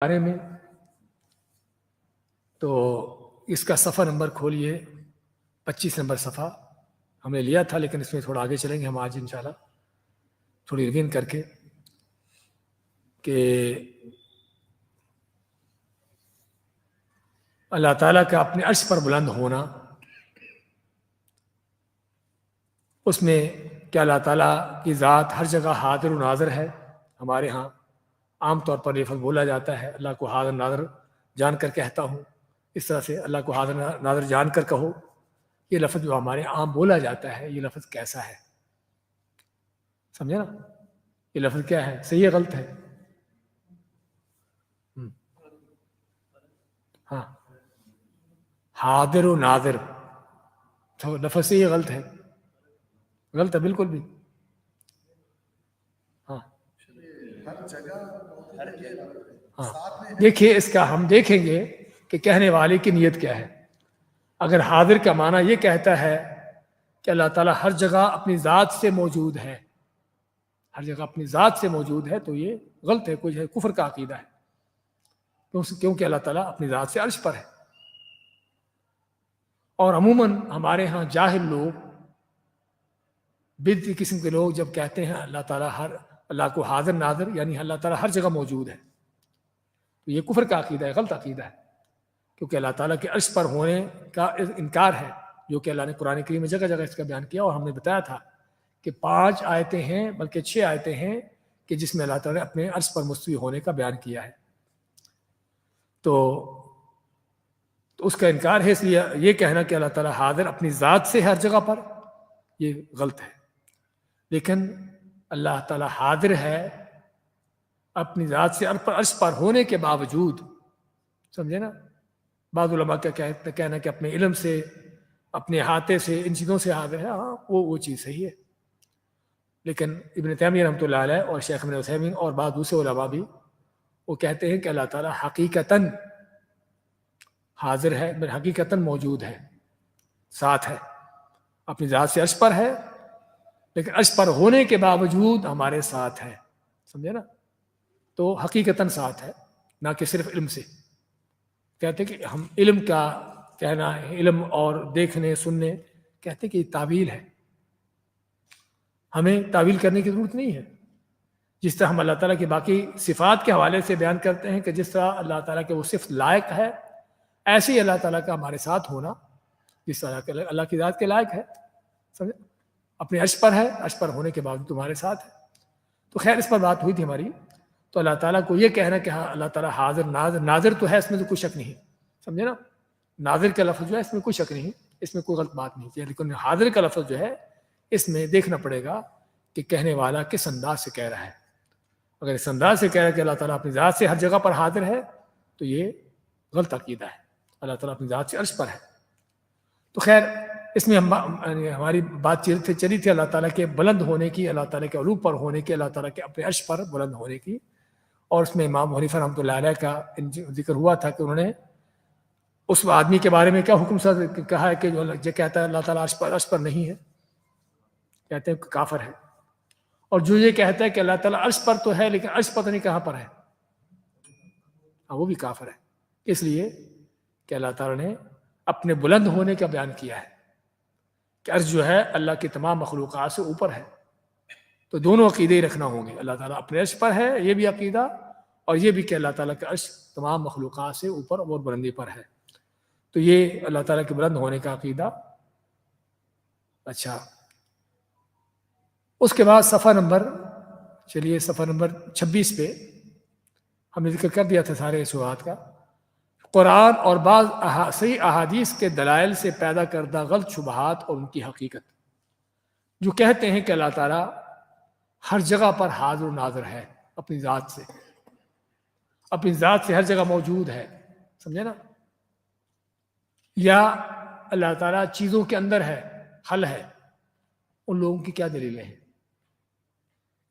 بارے میں تو اس کا صفحہ نمبر کھولیے 25 نمبر صفحہ ہم نے لیا تھا، لیکن اس میں تھوڑا آگے چلیں گے ہم آج انشاءاللہ تھوڑی ریویژن کر کے کہ اللہ تعالیٰ کا اپنے عرش پر بلند ہونا، اس میں کہ اللہ تعالیٰ کی ذات ہر جگہ حاضر و ناظر ہے۔ ہمارے ہاں عام طور پر یہ لفظ بولا جاتا ہے، اللہ کو حاضر ناظر جان کر کہتا ہوں، اس طرح سے اللہ کو حاضر ناظر جان کر کہو۔ یہ لفظ جو ہمارے عام بولا جاتا ہے، یہ لفظ کیسا ہے؟ سمجھے نا؟ یہ لفظ کیا ہے؟ صحیح ہے غلط ہے؟ ہاں، حاضر و ناظر تو لفظ صحیح ہے غلط ہے؟ غلط ہے بالکل بھی۔ ہاں ہاں، دیکھیے اس کا ہم دیکھیں گے کہ کہنے والے کی نیت کیا ہے۔ اگر حاضر کا معنی یہ کہتا ہے کہ اللہ تعالیٰ ہر جگہ اپنی ذات سے موجود ہے، ہر جگہ اپنی ذات سے موجود ہے، تو یہ غلط ہے، کچھ ہے، کفر کا عقیدہ ہے، کیونکہ اللہ تعالیٰ اپنی ذات سے عرش پر ہے۔ اور عموماً ہمارے ہاں جاہل لوگ، بدعتی قسم کے لوگ جب کہتے ہیں اللہ کو حاضر ناظر، یعنی اللہ تعالیٰ ہر جگہ موجود ہے، تو یہ کفر کا عقیدہ ہے، غلط عقیدہ ہے، کیونکہ اللہ تعالیٰ کے عرش پر ہونے کا انکار ہے، جو کہ اللہ نے قرآن کریم میں جگہ جگہ اس کا بیان کیا۔ اور ہم نے بتایا تھا کہ 5 آیتیں ہیں، بلکہ 6 آیتیں ہیں کہ جس میں اللہ تعالیٰ نے اپنے عرش پر مستوی ہونے کا بیان کیا ہے۔ تو اس کا انکار ہے، اس لیے یہ کہنا کہ اللہ تعالیٰ حاضر اپنی ذات سے ہر جگہ پر، یہ غلط ہے۔ لیکن اللہ تعالیٰ حاضر ہے اپنی ذات سے عرش پر ہونے کے باوجود، سمجھے نا؟ بعض علماء کا کہنا کہ اپنے علم سے، اپنے احاطے سے، ان چیزوں سے حاضر ہے، ہاں وہ چیز صحیح ہے۔ لیکن ابن تیمیہ رحمۃ اللہ علیہ اور شیخ ابن عثیمین اور بعض دوسرے علماء بھی وہ کہتے ہیں کہ اللہ تعالیٰ حقیقتاً حاضر ہے، حقیقتاً موجود ہے، ساتھ ہے، اپنی ذات سے عرش پر ہے، لیکن عرش پر ہونے کے باوجود ہمارے ساتھ ہے، سمجھے نا؟ تو حقیقتاً ساتھ ہے، نہ کہ صرف علم سے۔ کہتے کہ ہم علم کا کہنا ہے، علم اور دیکھنے سننے، کہتے کہ یہ تعویل ہے، ہمیں تعویل کرنے کی ضرورت نہیں ہے۔ جس طرح ہم اللہ تعالیٰ کی باقی صفات کے حوالے سے بیان کرتے ہیں کہ جس طرح اللہ تعالیٰ کے وہ صفت لائق ہے، ایسے ہی اللہ تعالیٰ کا ہمارے ساتھ ہونا جس طرح اللہ کی ذات کے لائق ہے، سمجھے؟ اپنے عرش پر ہے، عرش پر ہونے کے بعد تمہارے ساتھ ہے۔ تو خیر اس پر بات ہوئی تھی ہماری۔ تو اللہ تعالیٰ کو یہ کہنا کہ ہاں اللہ تعالیٰ حاضر ناظر تو ہے، اس میں تو کوئی شک نہیں، سمجھے نا؟ ناظر کا لفظ جو ہے اس میں کوئی شک نہیں، اس میں کوئی غلط بات نہیں ہے، لیکن حاضر کا لفظ جو ہے اس میں دیکھنا پڑے گا کہ کہنے والا کس انداز سے کہہ رہا ہے۔ اگر اس انداز سے کہہ رہا ہے کہ اللہ تعالیٰ اپنی ذات سے ہر جگہ پر حاضر ہے، تو یہ غلط عقیدہ ہے، اللہ تعالیٰ اپنی ذات سے عرش پر ہے۔ تو خیر اس میں ہماری بات چلی تھی اللہ تعالیٰ کے بلند ہونے کی، اللہ تعالیٰ کے علو پر ہونے کی، اللہ تعالیٰ کے اپنے عرش پر بلند ہونے کی۔ اور اس میں امام حنیفہ رحمۃ اللہ علیہ کا ذکر ہوا تھا کہ انہوں نے اس آدمی کے بارے میں کیا حکم کہا ہے کہ جو کہتا ہے اللہ تعالیٰ عرش پر نہیں ہے، کہتے ہیں کہ کافر ہے۔ اور جو یہ کہتا ہے کہ اللہ تعالیٰ عرش پر تو ہے لیکن عرش پتہ نہیں کہاں پر ہے، وہ بھی کافر ہے، اس لیے کہ اللہ تعالیٰ نے اپنے بلند ہونے کا بیان کیا ہے کہ عرش جو ہے اللہ کی تمام مخلوقات سے اوپر ہے۔ تو دونوں عقیدے ہی رکھنا ہوں گے، اللہ تعالیٰ اپنے عرش پر ہے یہ بھی عقیدہ، اور یہ بھی کہ اللہ تعالیٰ کا عرش تمام مخلوقات سے اوپر اور بلندی پر ہے۔ تو یہ اللہ تعالیٰ کے بلند ہونے کا عقیدہ۔ اچھا، اس کے بعد صفحہ نمبر 26 پہ ہم نے ذکر کر دیا تھا سارے شبہات کا۔ قرآن اور بعض صحیح احادیث کے دلائل سے پیدا کردہ غلط شبہات اور ان کی حقیقت، جو کہتے ہیں کہ اللہ تعالیٰ ہر جگہ پر حاضر و ناظر ہے، اپنی ذات سے ہر جگہ موجود ہے، سمجھے نا؟ یا اللہ تعالیٰ چیزوں کے اندر ہے، حل ہے، ان لوگوں کی کیا دلیلیں ہیں؟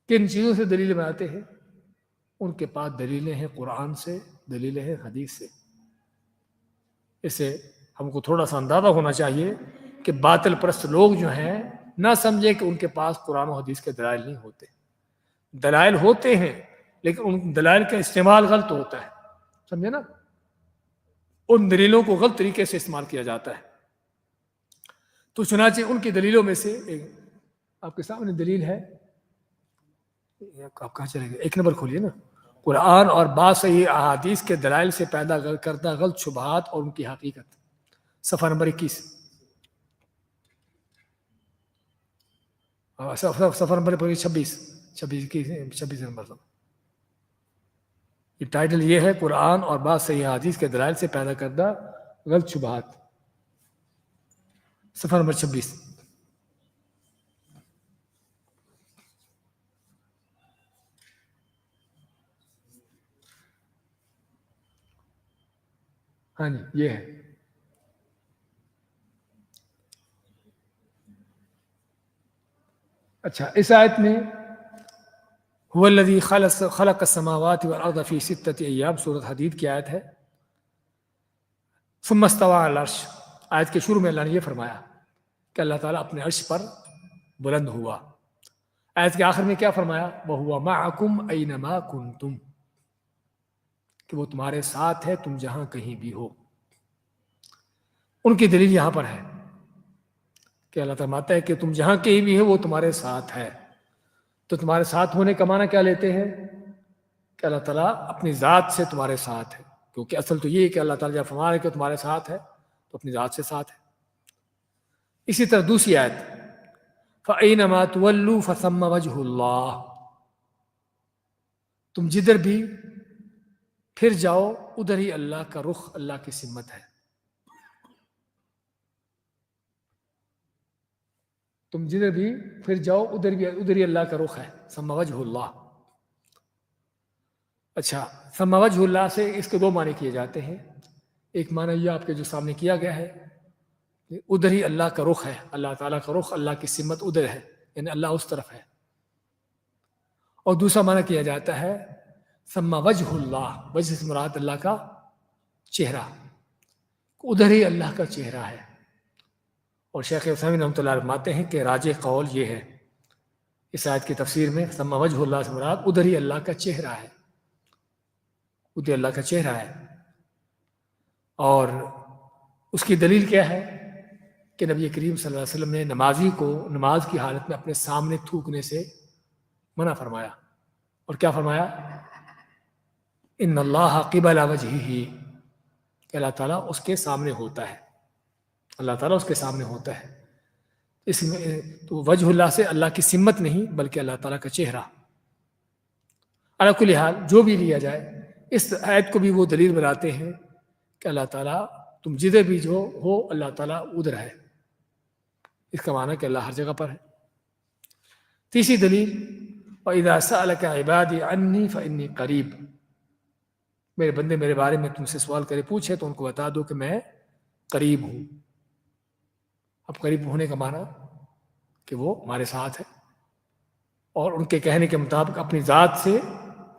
کن چیزوں سے دلیلیں بناتے ہیں؟ ان کے پاس دلیلیں ہیں قرآن سے، دلیلیں ہیں حدیث سے۔ اس سے ہم کو تھوڑا سا اندازہ ہونا چاہیے کہ باطل پرست لوگ جو ہیں نہ سمجھے کہ ان کے پاس قرآن و حدیث کے دلائل نہیں ہوتے، دلائل ہوتے ہیں، لیکن ان دلائل کا استعمال غلط ہوتا ہے۔ سمجھے نا؟ ان دلیلوں کو غلط طریقے سے استعمال کیا جاتا ہے. تو چنانچہ ان کی دلیلوں میں سے آپ کے سامنے دلیل ہے، آپ کہاں چلے گئے؟ 1 نمبر کھولیے نا. قرآن اور بعض صحیح احادیث کے دلائل سے پیدا کردہ غلط شبہات اور ان کی حقیقت، صفحہ نمبر 21. صفحہ نمبر 26 نمبر. یہ ٹائٹل یہ ہے، قرآن اور بعض صحیح حدیث کے دلائل سے پیدا کردہ غلط شبہات، صفحہ نمبر 26. ہاں جی یہ ہے. اچھا، اس آیت میں هو الذی خلق السماوات والارض فی 6 ایام، سورۃ حدید کی آیت ہے. ثم استوى على العرش، آیت کے شروع میں اللہ نے یہ فرمایا کہ اللہ تعالیٰ اپنے عرش پر بلند ہوا. آیت کے آخر میں کیا فرمایا؟ وَهُوَ مَعَكُمْ أَيْنَمَا كُنْتُمْ، کہ وہ تمہارے ساتھ ہے تم جہاں کہیں بھی ہو. ان کی دلیل یہاں پر ہے کہ اللہ تعالیٰ فرماتا ہے کہ تم جہاں کہیں بھی ہو وہ تمہارے ساتھ ہے. تو تمہارے ساتھ ہونے کا معنی کیا لیتے ہیں؟ کہ اللہ تعالیٰ اپنی ذات سے تمہارے ساتھ ہے، کیونکہ اصل تو یہ ہے کہ اللہ تعالیٰ جب فرما ہے کہ تمہارے ساتھ ہے تو اپنی ذات سے ساتھ ہے. اسی طرح دوسری آیت فَأَيْنَمَا تُوَلُّوا فَثَمَّ وَجْهُ اللَّهِ، تم جدھر بھی پھر جاؤ ادھر ہی اللہ کا رخ، اللہ کی سمت ہے. تم جدھر بھی پھر جاؤ ادھر ہی اللہ کا رخ ہے، ثم وجہ اللہ. اچھا، ثم وجہ اللہ سے اس کے 2 معنی کیے جاتے ہیں. ایک معنی یہ آپ کے جو سامنے کیا گیا ہے، ادھر ہی اللہ کا رخ ہے، اللہ تعالیٰ کا رخ، اللہ کی سمت ادھر ہے، یعنی اللہ اس طرف ہے. اور دوسرا معنی کیا جاتا ہے ثم وجہ اللہ، وجہ سے مراد اللہ کا چہرہ، ادھر ہی اللہ کا چہرہ ہے. اور شیخ عثیمین رحمۃ اللہ فرماتے ہیں کہ راجح قول یہ ہے اس آیت کی تفسیر میں، ثم وجہ اللہ سے مراد ادھر ہی اللہ کا چہرہ ہے، ادھر اللہ کا چہرہ ہے. اور اس کی دلیل کیا ہے کہ نبی کریم صلی اللہ علیہ وسلم نے نمازی کو نماز کی حالت میں اپنے سامنے تھوکنے سے منع فرمایا. اور کیا فرمایا؟ ان اللہ قبل وجہہ، کہ اللہ تعالیٰ اس کے سامنے ہوتا ہے، اللہ تعالیٰ اس کے سامنے ہوتا ہے. اس میں تو وجہ اللہ سے اللہ کی سمت نہیں بلکہ اللہ تعالیٰ کا چہرہ. علی کل حال جو بھی لیا جائے، اس آیت کو بھی وہ دلیل بناتے ہیں کہ اللہ تعالیٰ تم جدھر بھی جو ہو اللہ تعالیٰ ادھر ہے. اس کا معنی کہ اللہ ہر جگہ پر ہے. تیسری دلیل وَإِذَا سَأَلَكَ عِبَادِي عَنِّي فَإِنِّي قَرِيب، میرے بندے میرے بارے میں تم سے سوال کرے پوچھے تو ان کو بتا دو کہ میں قریب ہوں. اب قریب ہونے کا معنی کہ وہ ہمارے ساتھ ہے، اور ان کے کہنے کے مطابق اپنی ذات سے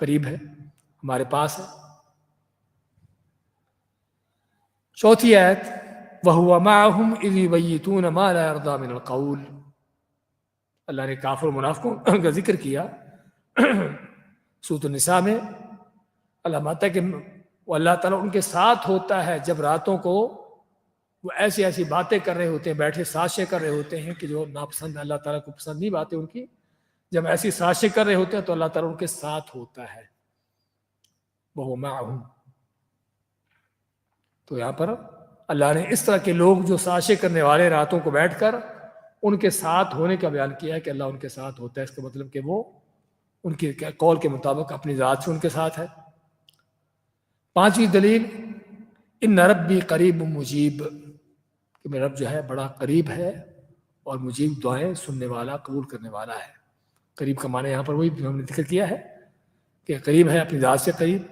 قریب ہے، ہمارے پاس ہے. چوتھی آیت وَهُوَ مَعَهُمْ إِذْ يُبَيِّتُونَ مَا لَا يَرْضَىٰ مِنَ الْقَوْلِ، اللہ نے کافر و منافقوں کا ذکر کیا سورۃ النساء میں. اللہ ماتا ہے کہ وہ اللہ تعالیٰ ان کے ساتھ ہوتا ہے جب راتوں کو وہ ایسی ایسی باتیں کر رہے ہوتے ہیں، بیٹھے سازشیں کر رہے ہوتے ہیں کہ جو ناپسند اللہ تعالیٰ کو پسند نہیں باتیں ان کی. جب ایسی سازشیں کر رہے ہوتے ہیں تو اللہ تعالیٰ ان کے ساتھ ہوتا ہے، وَهُوَ مَعَهُمْ. تو یہاں پر اللہ نے اس طرح کے لوگ جو سازشیں کرنے والے راتوں کو بیٹھ کر ان کے ساتھ ہونے کا بیان کیا ہے کہ اللہ ان کے ساتھ ہوتا ہے. اس کا مطلب کہ وہ ان کے قول کے مطابق اپنی ذات سے ان کے ساتھ ہے. پانچویں دلیل ان ربی قریب مجیب، کہ میرا رب جو ہے بڑا قریب ہے اور مجیب دعائیں سننے والا، قبول کرنے والا ہے. قریب کا معنی یہاں پر وہی ہم نے ذکر کیا ہے کہ قریب ہے اپنی ذات سے قریب.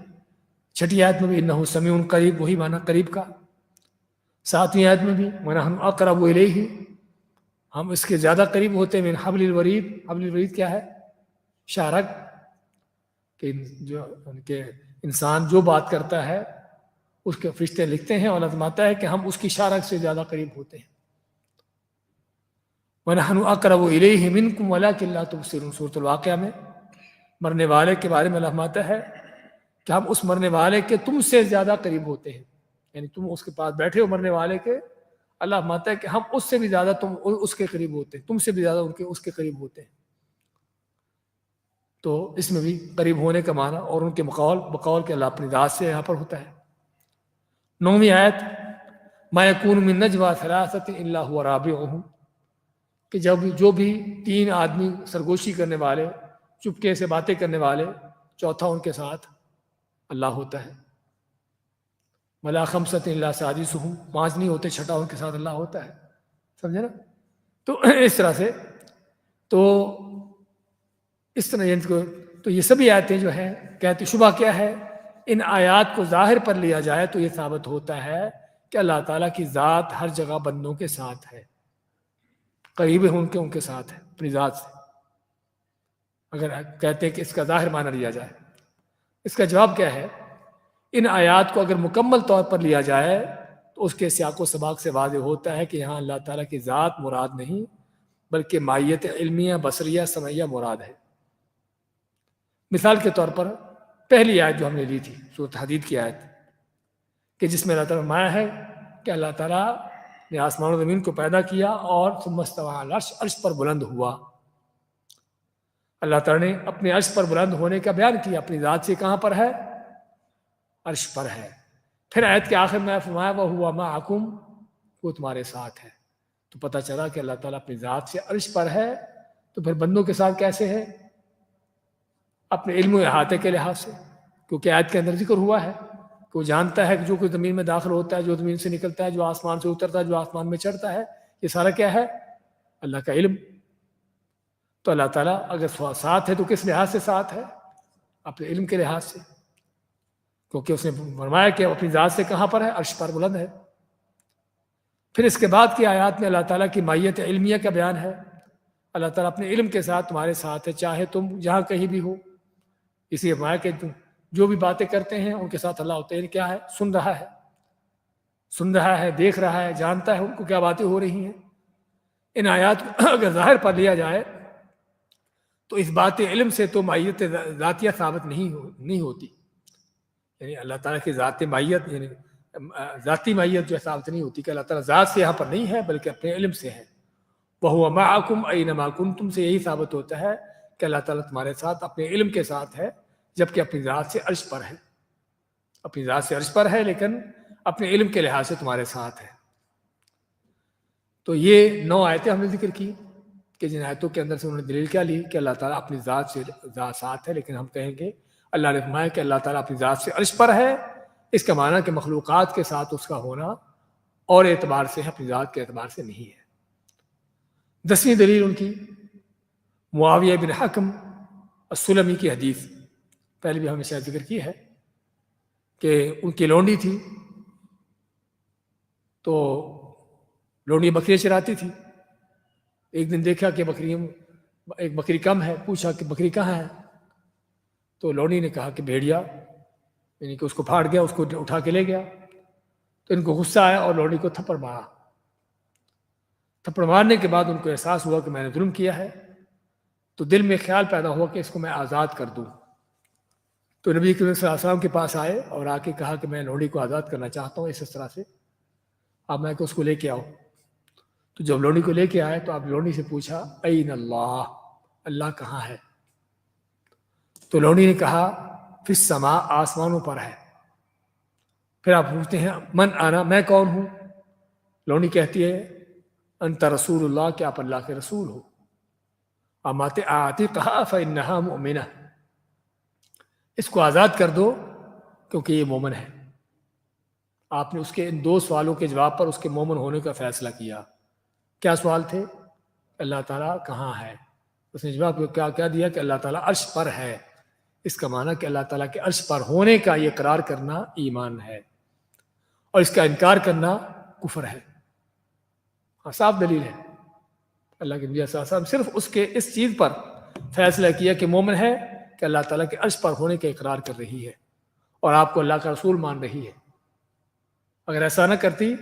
چھٹی آیت میں بھی انہ سمیع قریب، وہی معنی قریب کا. ساتویں آیت میں بھی وَنَحْنُ أَقْرَبُ إِلَيْهِ، ہم اس کے زیادہ قریب ہوتے ہیں. من حبل الورید، حبل الورید کیا ہے؟ شارک، کہ انسان جو بات کرتا ہے اس کے فرشتے لکھتے ہیں اور اللہ فرماتا ہے کہ ہم اس کی شارک سے زیادہ قریب ہوتے ہیں. وَنَحْنُ أَقْرَبُ إِلَيْهِ مِنْكُمْ وَلَٰكِن لَّا تُبْصِرُونَ، سورۃ الواقعہ میں مرنے والے کے بارے میں اللہ فرماتا ہے کہ ہم اس مرنے والے کے تم سے زیادہ قریب ہوتے ہیں، یعنی تم اس کے پاس بیٹھے ہو مرنے والے کے، اللہ مانتا ہے کہ ہم اس سے بھی زیادہ تم اس کے قریب ہوتے ہیں، تم سے بھی زیادہ اس کے قریب ہوتے ہیں۔ تو اس میں بھی قریب ہونے کا معنی اور ان کے بقول کہ اللہ اپنی ذات سے یہاں پر ہوتا ہے۔ 9ویں آیت، ما یکون من نجوی ثلاثۃ الا هو رابعهم، کہ جب جو بھی 3 آدمی سرگوشی کرنے والے، چپکے سے باتیں کرنے والے، چوتھا ان کے ساتھ اللہ ہوتا ہے۔ ولا خمسۃ الا سادسهم، 5 نہیں ہوتے، چھٹا ان کے ساتھ اللہ ہوتا ہے۔ سمجھے نا؟ تو اس طرح سے تو اس طرح تو یہ سبھی آیتیں جو ہیں، کہتے شبہ کیا ہے، ان آیات کو ظاہر پر لیا جائے تو یہ ثابت ہوتا ہے کہ اللہ تعالیٰ کی ذات ہر جگہ بندوں کے ساتھ ہے، قریب ہے ان کے ساتھ ہے اپنی ذات سے۔ اگر کہتے ہیں کہ اس کا ظاہر معنی لیا جائے، اس کا جواب کیا ہے؟ ان آیات کو اگر مکمل طور پر لیا جائے تو اس کے سیاق و سباق سے واضح ہوتا ہے کہ یہاں اللہ تعالیٰ کی ذات مراد نہیں بلکہ مائیت علمیہ بصریہ سمعیہ مراد ہے۔ مثال کے طور پر پہلی آیت جو ہم نے لی تھی سورۃ حدید کی آیت، کہ جس میں اللہ تعالیٰ فرمایا ہے کہ اللہ تعالیٰ نے آسمان و زمین کو پیدا کیا اور ثم استوى علی العرش، عرش پر بلند ہوا۔ اللہ تعالیٰ نے اپنے عرش پر بلند ہونے کا بیان کیا، اپنی ذات سے کہاں پر ہے؟ عرش پر ہے۔ پھر آیت کے آخر میں فرمایا وَهُوَ مَعَكُمْ، وہ تمہارے ساتھ ہے۔ تو پتہ چلا کہ اللہ تعالیٰ اپنی ذات سے عرش پر ہے، تو پھر بندوں کے ساتھ کیسے ہے؟ اپنے علم و احاطے کے لحاظ سے، کیونکہ آیت کے اندر ذکر ہوا ہے کہ وہ جانتا ہے کہ جو کوئی زمین میں داخل ہوتا ہے، جو زمین سے نکلتا ہے، جو آسمان سے اترتا ہے، جو آسمان میں چڑھتا ہے، یہ سارا کیا ہے؟ اللہ کا علم۔ تو اللہ تعالیٰ اگر ساتھ ہے تو کس لحاظ سے ساتھ ہے؟ اپنے علم کے لحاظ سے، کیونکہ اس نے فرمایا کہ اپنی ذات سے کہاں پر ہے؟ عرش پر بلند ہے۔ پھر اس کے بعد کی آیات میں اللہ تعالیٰ کی مائیت علمیہ کا بیان ہے، اللہ تعالیٰ اپنے علم کے ساتھ تمہارے ساتھ ہے، چاہے تم جہاں کہیں بھی ہو۔ اس لیے فرمایا کہ تم جو بھی باتیں کرتے ہیں ان کے ساتھ اللہ ہوتا ہے، کیا ہے؟ سن رہا ہے، دیکھ رہا ہے، جانتا ہے ان کو کیا باتیں ہو رہی ہیں۔ ان آیات کو اگر ظاہر پر لیا جائے تو اس بات علم سے تو مائیت ذاتیہ ثابت نہیں ہوتی، یعنی اللہ تعالیٰ کی ذات مائیت، یعنی ذاتی مائیت جو ثابت نہیں ہوتی کہ اللہ تعالیٰ ذات سے یہاں پر نہیں ہے بلکہ اپنے علم سے ہے۔ وَهُوَ مَعَكُمْ أَيْنَمَا كُنْتُمْ سے یہی ثابت ہوتا ہے کہ اللہ تعالیٰ تمہارے ساتھ اپنے علم کے ساتھ ہے، جبکہ اپنی ذات سے عرش پر ہے۔ اپنی ذات سے عرش پر ہے لیکن اپنے علم کے لحاظ سے تمہارے ساتھ ہے۔ تو یہ 9 آیتیں ہم نے ذکر کی کہ جن آیتوں کے اندر سے انہوں نے دلیل کیا لی کہ اللہ تعالیٰ اپنی ذات سے ساتھ ہے، لیکن ہم کہیں گے اللہ نے فرمایا کہ اللہ تعالیٰ اپنی ذات سے عرش پر ہے، اس کا معنی کہ مخلوقات کے ساتھ اس کا ہونا اور اعتبار سے ہے، اپنی ذات کے اعتبار سے نہیں ہے۔ 10ویں دلیل ان کی معاویہ بن حکم السلمی کی حدیث، پہلے بھی ہم نے شاید ذکر کی ہے کہ ان کی لونڈی تھی، تو لونڈی بکریاں چراتی تھی۔ ایک دن دیکھا کہ ایک بکری کم ہے، پوچھا کہ بکری کہاں ہے؟ تو لونڈی نے کہا کہ بھیڑیا، یعنی کہ اس کو پھاڑ گیا، اس کو اٹھا کے لے گیا۔ تو ان کو غصہ آیا اور لونڈی کو تھپڑ مارا۔ تھپڑ مارنے کے بعد ان کو احساس ہوا کہ میں نے ظلم کیا ہے، تو دل میں خیال پیدا ہوا کہ اس کو میں آزاد کر دوں۔ تو نبی کریم صلی اللہ علیہ وسلم کے پاس آئے اور آ کے کہا کہ میں لونڈی کو آزاد کرنا چاہتا ہوں اس طرح سے، اب میں کہ اس کو لے کے آؤ۔ تو جب لونڈی کو لے کے آئے تو آپ لونڈی سے پوچھا این اللہ، اللہ کہاں ہے؟ تو لونڈی نے کہا فی السماء، آسمانوں پر ہے۔ پھر آپ پوچھتے ہیں من انا، میں کون ہوں؟ لونڈی کہتی ہے انت رسول اللہ، کہ آپ اللہ کے رسول ہو۔ امات اعتقها فانها مؤمنہ، اس کو آزاد کر دو کیونکہ یہ مومن ہے۔ آپ نے اس کے ان 2 سوالوں کے جواب پر اس کے مومن ہونے کا فیصلہ کیا۔ کیا سوال تھے؟ اللہ تعالیٰ کہاں ہے؟ اس نے جواب کیا دیا کہ اللہ تعالیٰ عرش پر ہے۔ اس کا معنی کہ اللہ تعالیٰ کے عرش پر ہونے کا یہ اقرار کرنا ایمان ہے، اور اس کا انکار کرنا کفر ہے۔ صاف دلیل ہے۔ اللہ کے نبی صلی اللہ علیہ وسلم صرف اس کے اس چیز پر فیصلہ کیا کہ مومن ہے کہ اللہ تعالیٰ کے عرش پر ہونے کا اقرار کر رہی ہے اور آپ کو اللہ کا رسول مان رہی ہے۔ اگر ایسا نہ کرتی،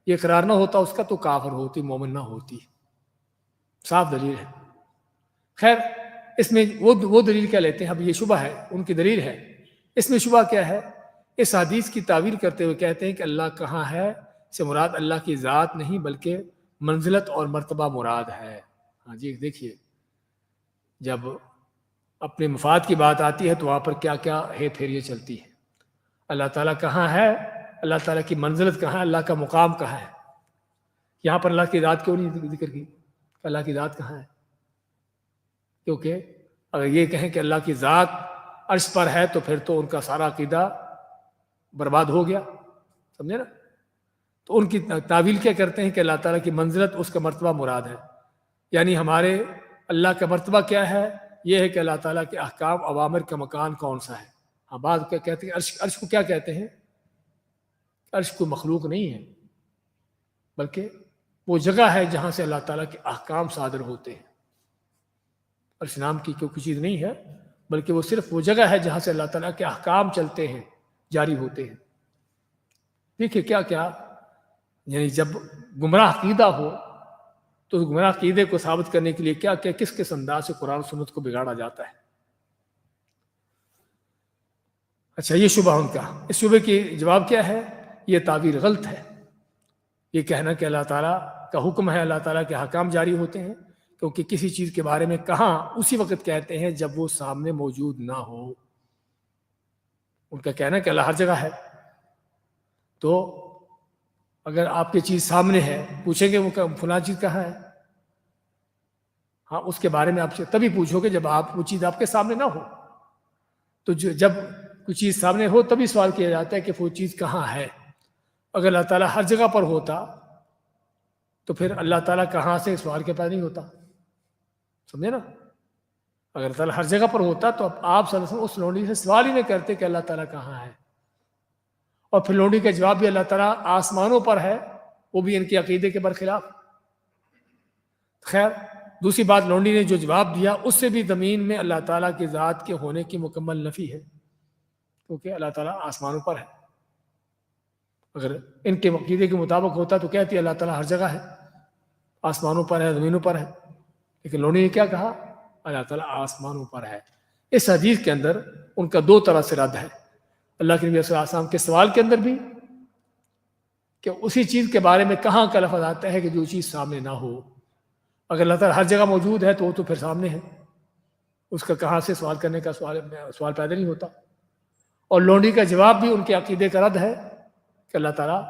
یہ اقرار نہ ہوتا اس کا، تو کافر ہوتی، مومن نہ ہوتی۔ صاف دلیل ہے۔ خیر، اس میں وہ دلیل کیا لیتے ہیں؟ اب یہ شبہ ہے، ان کی دلیل ہے، اس میں شبہ کیا ہے؟ اس حدیث کی تعویل کرتے ہوئے کہتے ہیں کہ اللہ کہاں ہے سے مراد اللہ کی ذات نہیں بلکہ منزلت اور مرتبہ مراد ہے۔ ہاں جی دیکھیے، جب اپنے مفاد کی بات آتی ہے تو وہاں پر کیا کیا ہے پھیریاں چلتی ہے۔ اللہ تعالیٰ کہاں ہے، اللہ تعالیٰ کی منزلت کہاں ہے، اللہ کا مقام کہاں ہے۔ یہاں پر اللہ کی ذات کیوں نہیں ذکر کی؟ اللہ کی ذات کہاں ہے؟ کیونکہ اگر یہ کہیں کہ اللہ کی ذات عرش پر ہے تو پھر تو ان کا سارا عقیدہ برباد ہو گیا، سمجھے نا؟ تو ان کی تعویل کیا کرتے ہیں کہ اللہ تعالیٰ کی منزلت اس کا مرتبہ مراد ہے، یعنی ہمارے اللہ کا مرتبہ کیا ہے؟ یہ ہے کہ اللہ تعالیٰ کے احکام اوامر کا مکان کون سا ہے۔ ہاں بعض کیا کہتے ہیں عرش کو کیا کہتے ہیں؟ عرش کو مخلوق نہیں ہے بلکہ وہ جگہ ہے جہاں سے اللہ تعالیٰ کے احکام صادر ہوتے ہیں۔ عرش نام کی کوئی چیز نہیں ہے بلکہ وہ صرف وہ جگہ ہے جہاں سے اللہ تعالیٰ کے احکام چلتے ہیں، جاری ہوتے ہیں۔ دیکھیے کیا کیا، یعنی جب گمراہ عقیدہ ہو تو گمراہ عقیدے کو ثابت کرنے کے لیے کیا کیا کس کس انداز سے قرآن و سنت کو بگاڑا جاتا ہے۔ اچھا یہ شبہ ان کا، اس شبے کی جواب کیا ہے؟ یہ تعبیر غلط ہے۔ یہ کہنا کہ اللہ تعالیٰ کا حکم ہے، اللہ تعالیٰ کے احکام جاری ہوتے ہیں، کیونکہ کسی چیز کے بارے میں کہاں اسی وقت کہتے ہیں جب وہ سامنے موجود نہ ہو۔ ان کا کہنا کہ اللہ ہر جگہ ہے، تو اگر آپ کی چیز سامنے ہے پوچھیں گے وہ فلاں چیز کہاں ہے؟ ہاں اس کے بارے میں آپ سے تبھی پوچھو گے جب وہ چیز آپ کے سامنے نہ ہو۔ تو جب کوئی چیز سامنے ہو تبھی سوال کیا جاتا ہے کہ وہ چیز کہاں ہے۔ اگر اللہ تعالیٰ ہر جگہ پر ہوتا تو پھر اللہ تعالیٰ کہاں سے سوال کے پاس نہیں ہوتا، سمجھے نا؟ اگر اللہ تعالیٰ ہر جگہ پر ہوتا تو آپ صلی اللہ علیہ وسلم اس لونڈی سے سوال ہی نہیں کرتے کہ اللہ تعالیٰ کہاں ہے، اور پھر لونڈی کا جواب بھی اللہ تعالیٰ آسمانوں پر ہے، وہ بھی ان کے عقیدے کے برخلاف۔ خیر دوسری بات، لونڈی نے جو جواب دیا اس سے بھی زمین میں اللہ تعالیٰ کی ذات کے ہونے کی مکمل نفی ہے، کیونکہ اللہ تعالیٰ آسمانوں پر ہے۔ اگر ان کے عقیدے کے مطابق ہوتا تو کہتی اللہ تعالیٰ ہر جگہ ہے، آسمانوں پر ہے، زمینوں پر ہے، لیکن لونڈی نے کیا کہا؟ اللہ تعالیٰ آسمانوں پر ہے۔ اس حدیث کے اندر ان کا دو طرح سے رد ہے، اللہ کے نبی صلی اللہ علیہ وسلم کے سوال کے اندر بھی کہ اسی چیز کے بارے میں کہاں کا لفظ آتا ہے کہ جو چیز سامنے نہ ہو۔ اگر اللہ تعالیٰ ہر جگہ موجود ہے تو وہ تو پھر سامنے ہے، اس کا کہاں سے سوال کرنے کا سوال پیدا نہیں ہوتا۔ اور لونڈی کا جواب بھی ان کے عقیدے کا رد ہے کہ اللہ تعالیٰ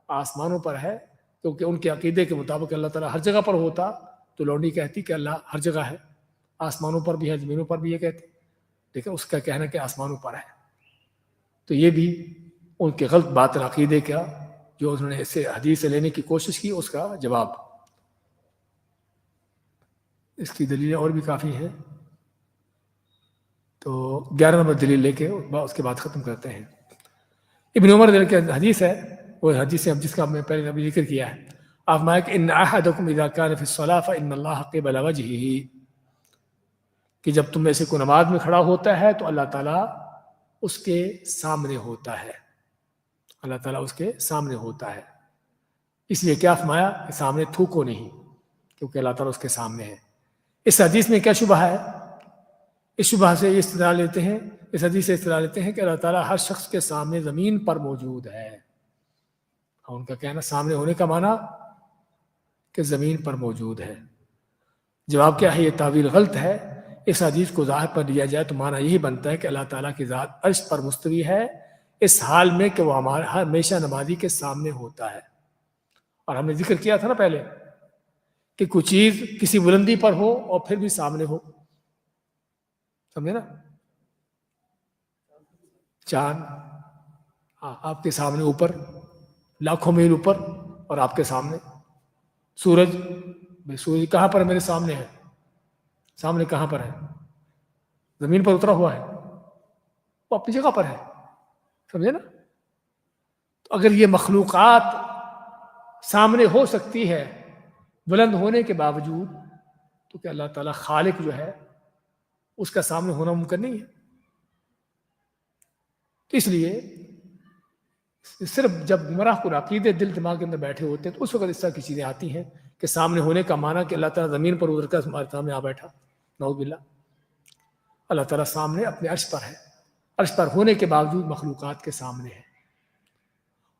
آسمانوں پر ہے، کیونکہ ان کے عقیدے کے مطابق اللہ تعالیٰ ہر جگہ پر ہوتا تو لونڈی کہتی کہ اللہ ہر جگہ ہے، آسمانوں پر بھی ہے، زمینوں پر بھی یہ کہتی، لیکن اس کا کہنا کہ آسمانوں پر ہے۔ تو یہ بھی ان کے غلط باطل عقیدے کا جو انہوں نے اس سے حدیث سے لینے کی کوشش کی اس کا جواب۔ اس کی دلیلیں اور بھی کافی ہیں، تو 11 نمبر دلیل لے کے اس کے بعد ختم کرتے ہیں۔ ابن عمر رضی اللہ عنہ کی حدیث ہے، وہ حدیث ہے جس کا میں پہلے ابھی ذکر کیا ہے۔ آپ فرمائیں کہ ان احدکم اذا کان فی الصلاۃ فان اللہ قبل وجهہ، کہ جب تم میں سے کوئی نماز میں کھڑا ہوتا ہے تو اللہ تعالیٰ اس کے سامنے ہوتا ہے، اللہ تعالیٰ اس کے سامنے ہوتا ہے۔ اس لیے کیا فرمایا کہ سامنے تھوکو نہیں، کیونکہ اللہ تعالیٰ اس کے سامنے ہے۔ اس حدیث میں کیا شبہ ہے؟ اس شبہ سے یہ استدلال لیتے ہیں، اس حدیث سے استدلال لیتے ہیں کہ اللہ تعالیٰ ہر شخص کے سامنے زمین پر موجود ہے۔ اور ان کا کہنا سامنے ہونے کا معنی کہ زمین پر موجود ہے۔ جواب کیا ہے؟ یہ تعویل غلط ہے۔ اس حدیث کو ظاہر پر لیا جائے تو معنی یہی بنتا ہے کہ اللہ تعالیٰ کی ذات عرش پر مستوی ہے، اس حال میں کہ وہ ہمیشہ نمازی کے سامنے ہوتا ہے۔ اور ہم نے ذکر کیا تھا نا پہلے کہ کوئی چیز کسی بلندی پر ہو اور پھر بھی سامنے ہو، سمجھے نا؟ چاند آپ کے سامنے اوپر، لاکھوں میل اوپر، اور آپ کے سامنے سورج، سورج کہاں پر ہے؟ میرے سامنے ہے۔ سامنے کہاں پر ہے؟ زمین پر اترا ہوا ہے، وہ اپنی جگہ پر ہے، سمجھے نا؟ تو اگر یہ مخلوقات سامنے ہو سکتی ہے بلند ہونے کے باوجود، تو کہ اللہ تعالیٰ خالق جو ہے اس کا سامنے ہونا ممکن نہیں ہے۔ تو اس لیے صرف جب گمراہ کن عقیدے دل دماغ کے اندر بیٹھے ہوتے ہیں تو اس وقت اس طرح کی چیزیں آتی ہیں کہ سامنے ہونے کا معنی کہ اللہ تعالیٰ زمین پر اتر کر ہمارے سامنے آ بیٹھا، نعوذ باللہ۔ اللہ تعالیٰ سامنے اپنے عرش پر ہے، عرش پر ہونے کے باوجود مخلوقات کے سامنے ہے.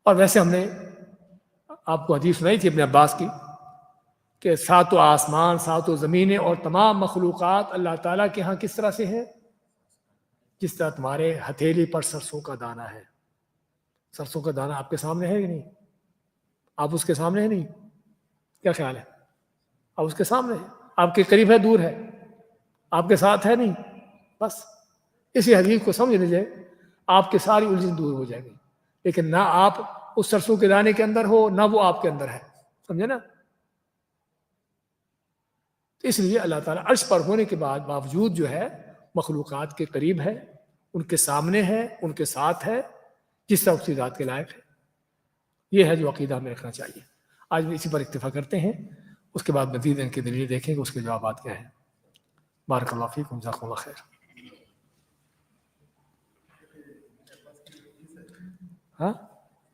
اور ویسے ہم نے آپ کو حدیث سنائی تھی ابن عباس کی کہ ساتوں آسمان، ساتوں زمینیں اور تمام مخلوقات اللہ تعالیٰ کے ہاں کس طرح سے ہیں؟ جس طرح تمہارے ہتھیلی پر سرسوں کا دانہ ہے. سرسوں کا دانہ آپ کے سامنے ہے کہ نہیں؟ آپ اس کے سامنے ہے نہیں؟ کیا خیال ہے؟ آپ اس کے سامنے ہے، آپ کے قریب ہے، دور ہے، آپ کے ساتھ ہے نہیں؟ بس اسی حدیث کو سمجھ لیجیے، آپ کی ساری الجھن دور ہو جائے گی. لیکن نہ آپ اس سرسوں کے دانے کے اندر ہو، نہ وہ آپ کے اندر ہے. سمجھے نا؟ تو اس لیے اللہ تعالیٰ عرش پر ہونے کے باوجود جو ہے مخلوقات کے قریب ہے، ان کے سامنے ہے، ان کے ساتھ ہے، جس طرح اس کی ذات کے لائق ہے. یہ ہے جو عقیدہ ہمیں رکھنا چاہیے. آج بھی اسی پر اکتفا کرتے ہیں، اس کے بعد مزید ان کی دلیل دیکھیں گے، اس کے جوابات کیا ہیں. بارک اللہ فیکم، جزاکم اللہ خیر. ہاں